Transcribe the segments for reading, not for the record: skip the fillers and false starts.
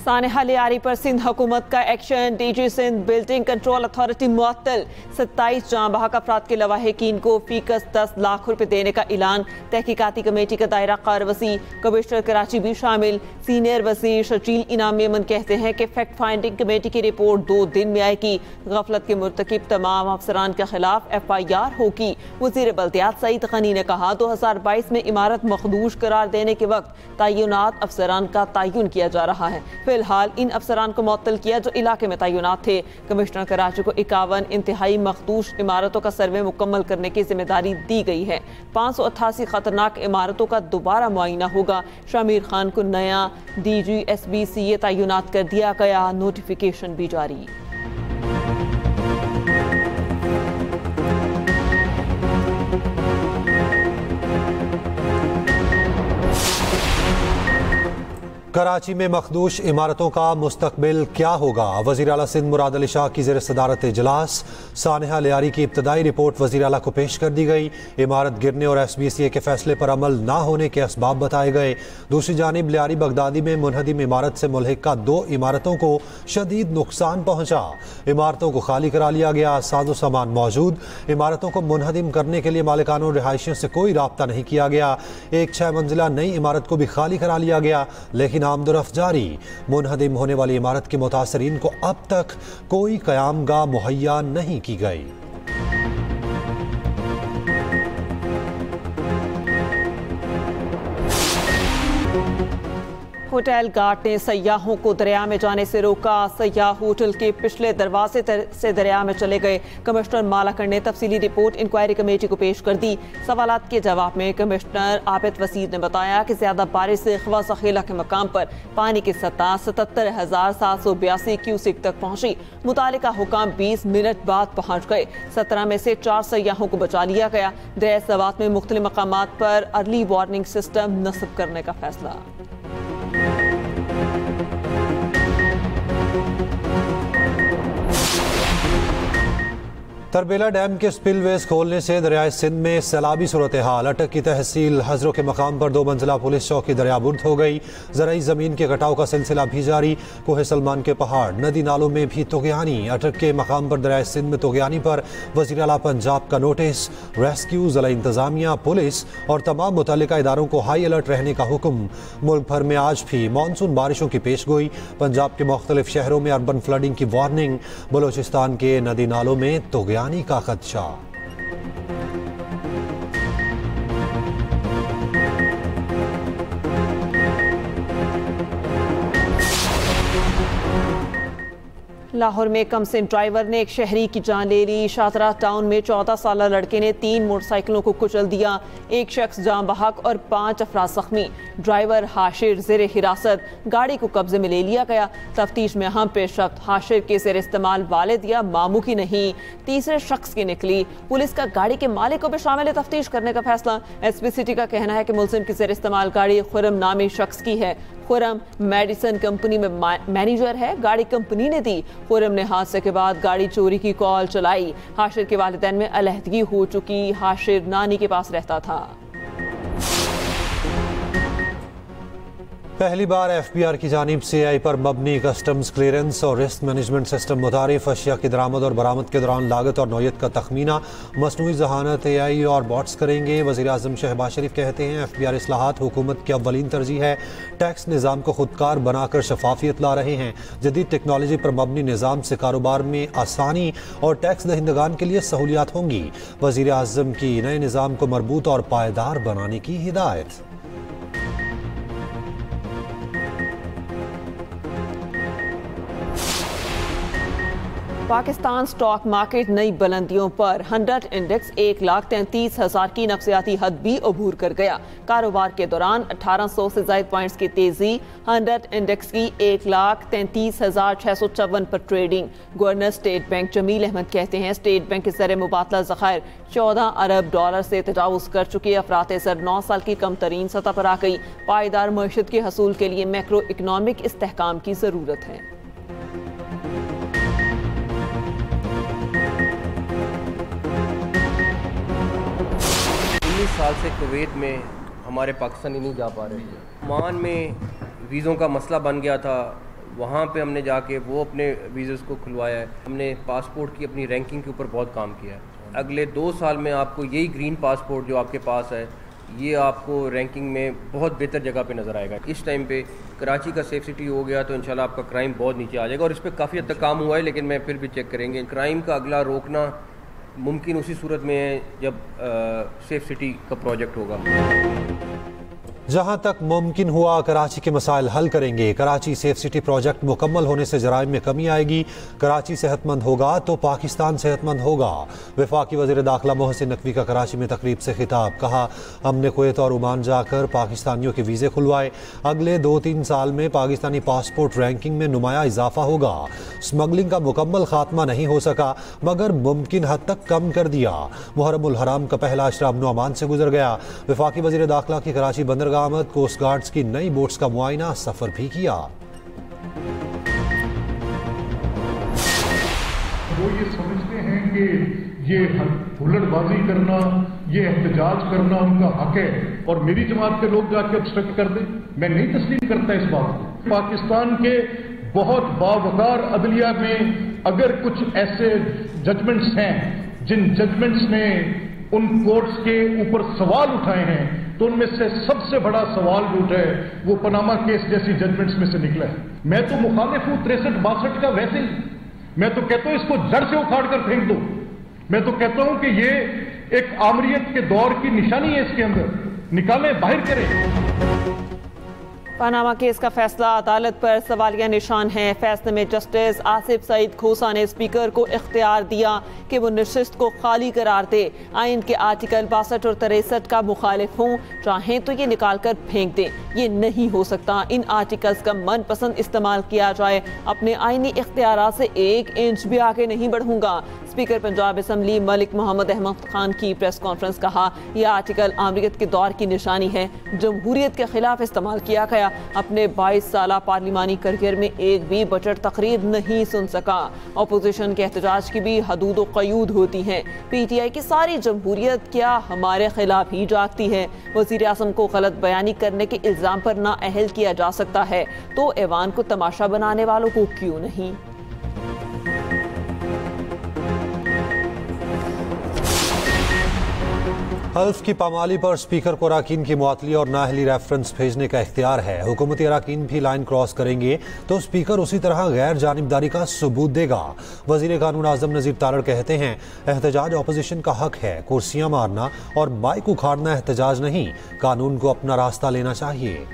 सानेहा लियारी पर सिंध हुकूमत का action. DG Sindh building control authority मुअत्तल। 27 जांबाहक अफराद के लवाहिकीन को फीकस 10 लाख रुपए देने का ऐलान। तहकीकाती कमेटी का दायरा कार वसी, कमिश्नर कराची भी शामिल। सीनियर वजीर शकील इनाम मेमन कहते हैं कि फैक्ट फाइंडिंग कमेटी की रिपोर्ट 2 दिन में आएगी। गफलत के मुर्तकिब तमाम अफसरान के खिलाफ FIR होगी। वजीर बल्दियात सईद गनी ने कहा 2022 में इमारत मखदूश करार देने के वक्त तय्युनात अफसरान का तयन किया जा रहा है। फिलहाल इन अफसरान को मुअत्तल किया जो इलाके में तय्युनात थे। कमिश्नर कराची को 51 इंतहाई मखदूश इमारतों का सर्वे मुकम्मल करने की जिम्मेदारी दी गई है। 588 खतरनाक इमारतों का दोबारा मुआयना होगा। शामिर खान को नया DG SBCA तय्युनात कर दिया गया, नोटिफिकेशन भी जारी। कराची में मखदूश इमारतों का मुस्तकबिल क्या होगा? वज़ीर आला सिंध मुराद अली शाह की ज़ेर सदारत इजलास। सानेहा लियारी की इब्तदाई रिपोर्ट वज़ीर आला को पेश कर दी गई। इमारत गिरने और SBCA के फैसले पर अमल ना होने के असबाब बताए गए। दूसरी जानिब लियारी बगदादी में मुनहदिम इमारत से मुल्हिका 2 इमारतों को शदीद नुकसान पहुँचा। इमारतों को खाली करा लिया गया, साजो सामान मौजूद। इमारतों को मुनहदिम करने के लिए मालिकान और रिहायशियों से कोई राब्ता नहीं किया गया। एक 6 मंजिला नई इमारत को भी खाली करा लिया गया, लेकिन आमदोरफ्त जारी। मुनहदिम होने वाली इमारत के मुतासरीन को अब तक कोई क़यामगाह मुहैया नहीं की गई। होटल गार्ड ने सयाहों को दरिया में जाने से रोका। सयाह होटल के पिछले दरवाजे से दरिया में चले गए। कमिश्नर मालाकर ने तफसीली रिपोर्ट इंक्वायरी कमेटी को पेश कर दी। सवालात के जवाब में कमिश्नर आबिद वसीर ने बताया कि ज्यादा बारिश से खवा सखेला के मकाम पर पानी की सतह 77,782 क्यूसिक तक पहुंची। मुतालिका हुकाम 20 मिनट बाद पहुंच गए। 17 में से 4 सयाहों को बचा लिया गया। दरिया सवात में मुख्तलिफ मकामात पर अर्ली वार्निंग सिस्टम नस्ब करने का फैसला। तरबेला डैम के स्पिलवेज खोलने से दरियाए सिंध में सैलाबी सूरत हाल। अटक की तहसील हजरों के मकाम पर 2 मंजिला पुलिस चौकी दरियाबुर्द हो गई। ज़राई ज़मीन के कटाव का सिलसिला भी जारी। कोहे सलमान के पहाड़, नदी नालों में भी तुग़यानी। अटक के मकाम पर दरियाए सिंध में तुग़यानी पर वज़ीर आला पंजाब का नोटिस। रेस्क्यू, ज़िला इंतज़ामिया, पुलिस और तमाम मुतल्लिका इदारों को हाई अलर्ट रहने का हुक्म। मुल्क भर में आज भी मानसून बारिशों की पेशगोई। पंजाब के मुख्तलिफ शहरों में अर्बन फ्लडिंग की वार्निंग। बलोचिस्तान के नदी नालों में तुग़यानी का खदशा। लाहौर में कमसिन ड्राइवर ने एक शहरी की जान ले ली। शाहतरा टाउन में 14 साल लड़के ने 3 मोटरसाइकिलों को कुचल दिया। एक शख्स जान बहक और 5 अफराद जख्मी। ड्राइवर हाशिर ज़ेर हिरासत। गाड़ी को कब्जे में ले लिया गया। तफ्तीश में अहम पेशरफ्त। हाशिर के ज़ेर इस्तेमाल वालिद या मामू की नहीं, तीसरे शख्स की निकली। पुलिस का गाड़ी के मालिक को भी शामिल तफ्तीश करने का फैसला। SB सिटी का कहना है कि मुलजिम की ज़ेर इस्तेमाल गाड़ी खुरम नामी शख्स की है। खुरम मेडिसन कंपनी में मैनेजर है। गाड़ी कंपनी ने दी। खुरम ने हादसे के बाद गाड़ी चोरी की कॉल चलाई। हाशिर के वालिदैन में अलहदगी हो चुकी। हाशिर नानी के पास रहता था। पहली बार FBI की जानिब से AI पर मबनी कस्टम्स क्लियरेंस और रिस्क मैनेजमेंट सिस्टम मुतारिफ। अशिया की दरामद और बरामद के दौरान लागत और नौयत का तखमीना मसनूई ज़हानत AI और बॉट्स करेंगे। वज़ीर आज़म शहबाज शरीफ कहते हैं FBI इस्लाहात हुकूमत की अव्वलीन तरजीह है। टैक्स निज़ाम को खुदकार बनाकर शफाफियत ला रहे हैं। जदीद टेक्नोलॉजी पर मबनी निज़ाम से कारोबार में आसानी और टैक्स दहिंदगान के लिए सहूलियात होंगी। वज़ीर आज़म की नए निज़ाम को मरबूत और पायदार बनाने की हिदायत। पाकिस्तान स्टॉक मार्केट नई बुलंदियों पर। 100 इंडेक्स 1,33,000 की नफ्सियाती हद भी अबूर कर गया। कारोबार के दौरान 1800 से ज़ायद पॉइंट्स की तेजी। 100 इंडेक्स की 1,33,654 पर trading. Governor state bank Jameel Ahmed कहते हैं स्टेट बैंक के ज़र मुबादला ज़खायर 14 अरब डॉलर से तजावुज़ कर चुके। अफरात ज़र 9 साल की कम तरीन सतह पर आ गई। पायदार मईशत के हसूल के लिए मैक्रो इकनॉमिक इस्तेहकाम की ज़रूरत है। 19 साल से कुवैत में हमारे पाकिस्तानी नहीं जा पा रहे थे। ओमान में वीज़ों का मसला बन गया था, वहाँ पे हमने जाके वो अपने वीज़as को खुलवाया है। हमने पासपोर्ट की अपनी रैंकिंग के ऊपर बहुत काम किया है। अगले 2 साल में आपको यही ग्रीन पासपोर्ट जो आपके पास है, ये आपको रैंकिंग में बहुत बेहतर जगह पे नज़र आएगा। इस टाइम पे कराची का सेफ सिटी हो गया तो इंशाल्लाह आपका क्राइम बहुत नीचे आ जाएगा, और इस पर काफ़ी हद तक काम हुआ है, लेकिन मैं फिर भी चेक करेंगे। क्राइम का अगला रोकना मुमकिन उसी सूरत में है जब सेफ सिटी का प्रोजेक्ट होगा। जहां तक मुमकिन हुआ कराची के मसाइल हल करेंगे। कराची सेफ सिटी प्रोजेक्ट मुकम्मल होने से जराइम में कमी आएगी। कराची सेहतमंद होगा तो पाकिस्तान सेहतमंद होगा। वफाकी वज़ीर दाखिला मोहसिन नकवी का कराची में तकरीब से खिताब। कहा, हमने कुवैत और ओमान जाकर पाकिस्तानियों के वीज़े खुलवाए। अगले 2-3 साल में पाकिस्तानी पासपोर्ट रैंकिंग में नुमाया इजाफा होगा। स्मगलिंग का मुकम्मल खात्मा नहीं हो सका, मगर मुमकिन हद तक कम कर दिया। मुहर्रमुल हराम का पहला अशरा अमन अमान से गुजर गया। वफाकी वज़ीर दाखिला की कराची बंदरगाह आमद, कोस्ट गार्ड्स की नई बोट्स का मुआयना, सफर भी किया। वो ये समझते हैं कि ये हुल्लड़बाजी करना, ये एहतजाज करना उनका हक है, और मेरी जमात के लोग जाके ऑब्स्ट्रक्ट कर दें। मैं नहीं तस्लीम करता इस बात को। पाकिस्तान के बहुत बावकार अदलिया में अगर कुछ ऐसे जजमेंट्स हैं जिन जजमेंट्स ने उन कोर्ट्स के ऊपर सवाल उठाए हैं, तो उनमें से सबसे बड़ा सवाल जो है वो पनामा केस जैसी जजमेंट्स में से निकला है। मैं तो मुखालिफ हूं 63-62 का, वैसे ही मैं तो कहता हूं इसको जड़ से उखाड़ कर फेंक दो। मैं तो कहता हूं कि ये एक आमरीत के दौर की निशानी है, इसके अंदर निकालें, बाहर करें। पनामा केस का फैसला अदालत पर सवालिया निशान है। फैसले में जस्टिस आसिफ सईद खोसा ने स्पीकर को इख्तियार दिया कि वो नशिस्त को खाली करार दे। आइन के आर्टिकल 62 और 63 का मुखालिफ हों, चाहें तो ये निकाल कर फेंक दें। ये नहीं हो सकता। इन आर्टिकल्स का मनपसंद इस्तेमाल किया जाए। अपने आइनी इख्तियारात से 1 इंच भी आगे नहीं बढ़ूंगा। स्पीकर पंजाब असम्बली मलिक मोहम्मद अहमद खान की प्रेस कॉन्फ्रेंस। कहा, यह आर्टिकल आमरीत के दौर की निशानी है, जमहूरियत के खिलाफ इस्तेमाल किया गया। अपने 22 साल पार्लिमानी करियर में एक भी बजट तकरीर नहीं सुन सका। अपोजिशन के एहतजाज की भी हदूद व क़यूद होती हैं। PTI की सारी जमहूरियत क्या हमारे खिलाफ ही जागती है? वज़ीर आज़म को गलत बयानी करने के इल्ज़ाम पर नाअहल किया जा सकता है, तो ऐवान को तमाशा बनाने वालों को क्यों नहीं? हल्फ की पामाली पर स्पीकर को अराकीन की मुअत्तली और नाअहली रेफरेंस भेजने का इख्तियार है। हुकूमती अराकीन भी लाइन क्रॉस करेंगे तो स्पीकर उसी तरह गैर जानिबदारी का सबूत देगा। वज़ीर कानून आज़म नज़ीर तारड़ कहते हैं, एहतजाज अपोजिशन का हक है। कुर्सियां मारना और माइक उखाड़ना एहतजाज नहीं, कानून को अपना रास्ता लेना चाहिए।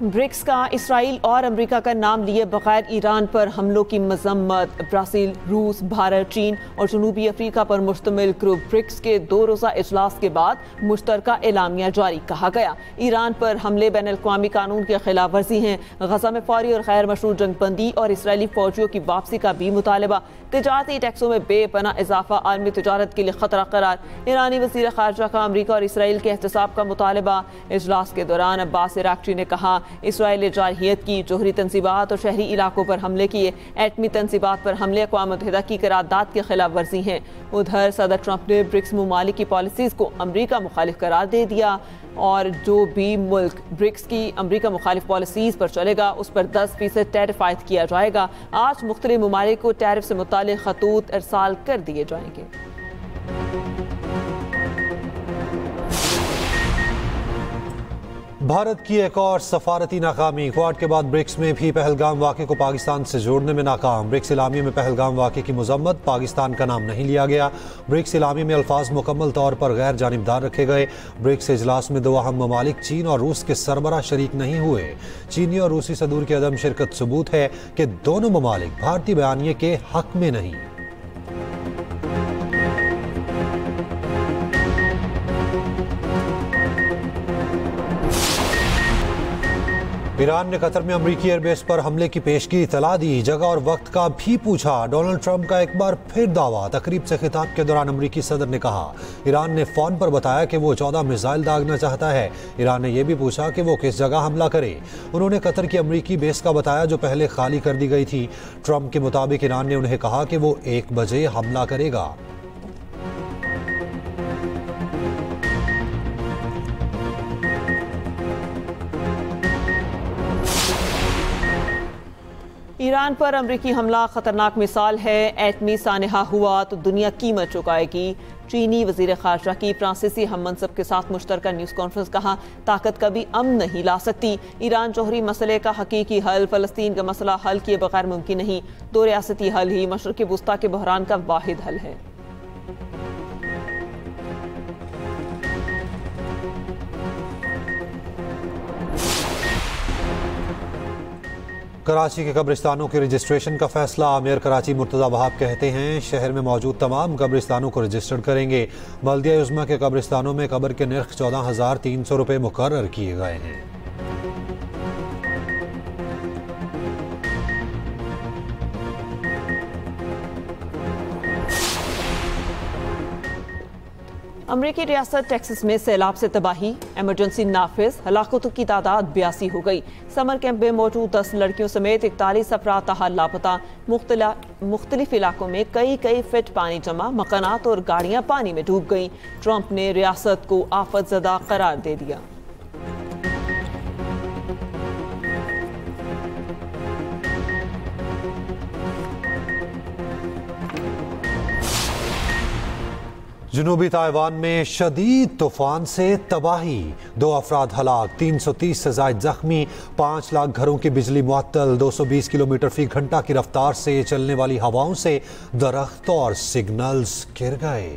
ब्रिक्स का इसराइल और अमेरिका का नाम लिए बगैर ईरान पर हमलों की मजम्मत। ब्राज़ील, रूस, भारत, चीन और जनूबी अफ्रीका पर मुश्तमिल ग्रुप ब्रिक्स के 2 रोज़ा इजलास के बाद मुश्तरका एलामिया जारी। कहा गया, ईरान पर हमले बैनुल-अक़वामी कानून की खिलाफ वर्जी हैं। गजा में फौरी और गैर मशरूत जंगबंदी और इसराइली फौजियों की वापसी का भी मुतालबा। तिजारती टैक्सों में बेपना इजाफा आलमी तिजारत के लिए खतरा करार। ईरानी वज़ीर ख़ारजा का अमरीका और इसराइल के एहतसाब का मुतालबा। इजलास के दौरान अब्बास इराक़ची ने कहा, इसराइल जारहियत की, जोहरी तंसीबात और शहरी इलाकों पर हमले किए, एटमी तंसीबात पर हमले अक़वाम मुत्तहिदा की करारदाद की खिलाफ वर्जी हैं। उधर सदर ट्रंप ने ब्रिक्स ममालिक की पॉलिसीज़ को अमरीका मुखालिफ करार दे दिया और जो भी मुल्क ब्रिक्स की अमरीका मुखालिफ पॉलिसीज़ पर चलेगा उस पर 10% टैरिफ आयद किया जाएगा। आज मुख्तलिफ ममालिक को टैरिफ से मुताल्लिक़ खतूत इरसाल कर दिए जाएंगे। भारत की एक और सफारती नाकामी। क्वाड के बाद ब्रिक्स में भी पहलगाम वाक़े को पाकिस्तान से जोड़ने में नाकाम। ब्रिक्स इलामी में पहलगाम वाक़े की मजम्मत, पाकिस्तान का नाम नहीं लिया गया। ब्रिक्स इलामी में अल्फाज मुकम्मल तौर पर गैर जानिबदार रखे गए। ब्रिक्स इजलास में 2 अहम ममालिक चीन और रूस के सरबराह शरीक नहीं हुए। चीनी और रूसी सदूर की अदम शिरकत सबूत है कि दोनों ममालिक भारतीय बयानिए के हक में नहीं। ईरान ने कतर में अमरीकी एयरबेस पर हमले की पेशगी इतला दी, जगह और वक्त का भी पूछा। डोनाल्ड ट्रंप का एक बार फिर दावा। तकरीब से खिताब के दौरान अमरीकी सदर ने कहा, ईरान ने फोन पर बताया कि वो 14 मिसाइल दागना चाहता है। ईरान ने यह भी पूछा कि वो किस जगह हमला करे। उन्होंने कतर की अमरीकी बेस का बताया जो पहले खाली कर दी गई थी। ट्रंप के मुताबिक ईरान ने उन्हें कहा कि वो 1 बजे हमला करेगा। ईरान पर अमरीकी हमला खतरनाक मिसाल है, एटमी सानहा हुआ तो दुनिया कीमत चुकाएगी। चीनी वजीर खारजा की फ्रांसीसी हम मनसब के साथ मुश्तरका न्यूज़ कॉन्फ्रेंस, कहा ताकत कभी अमन नहीं ला सकती। ईरान जौहरी मसले का हकीकी हल फ़लस्तीन का मसला हल किए बगैर मुमकिन नहीं। दो रियासती हल ही मशरक़ी वुस्ता के बहरान का वाहिद हल है। कराची के कब्रिस्तानों के रजिस्ट्रेशन का फैसला। मेयर कराची मुर्तज़ा वहाब कहते हैं शहर में मौजूद तमाम कब्रिस्तानों को रजिस्टर्ड करेंगे। बल्दिया उज़्मा के कब्रिस्तानों में कब्र के नर्ख 14,300 रुपये मुकर्रर किए गए हैं। अमरीकी रियासत टेक्सास में सैलाब से तबाही, इमरजेंसी नाफिज, हलाकतों की तादाद 82 हो गई। समर कैंप में मौजूद 10 लड़कियों समेत 41 अफराद ताहाल लापता। मुख्तलिफ इलाकों में कई फिट पानी जमा, मकानात और गाड़ियां पानी में डूब गईं। ट्रंप ने रियासत को आफत ज़दा करार दे दिया। जनूबी ताइवान में शदीद तूफान से तबाही, 2 अफराद हलाक, 330 से जायद जख्मी, 5 लाख घरों की बिजली मुअत्तल। 220 किलोमीटर फी घंटा की रफ्तार से चलने वाली हवाओं से दरख्त और सिग्नल्स गिर गए।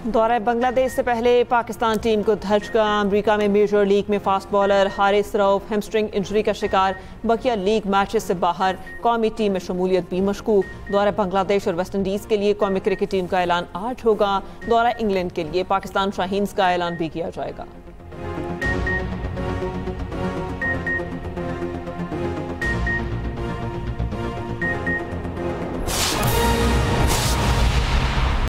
दौरा बांग्लादेश से पहले पाकिस्तान टीम को धचका। अमेरिका में मेजर लीग में fast bowler Haris Rauf hamstring injury का शिकार, बकिया लीग मैचेस से बाहर। कौमी टीम में शमूलियत भी मशकूक। दौरा बांग्लादेश और वेस्ट इंडीज़ के लिए कौमी क्रिकेट टीम का ऐलान आज होगा। दौरा इंग्लैंड के लिए पाकिस्तान शाहीन्स का ऐलान भी किया जाएगा।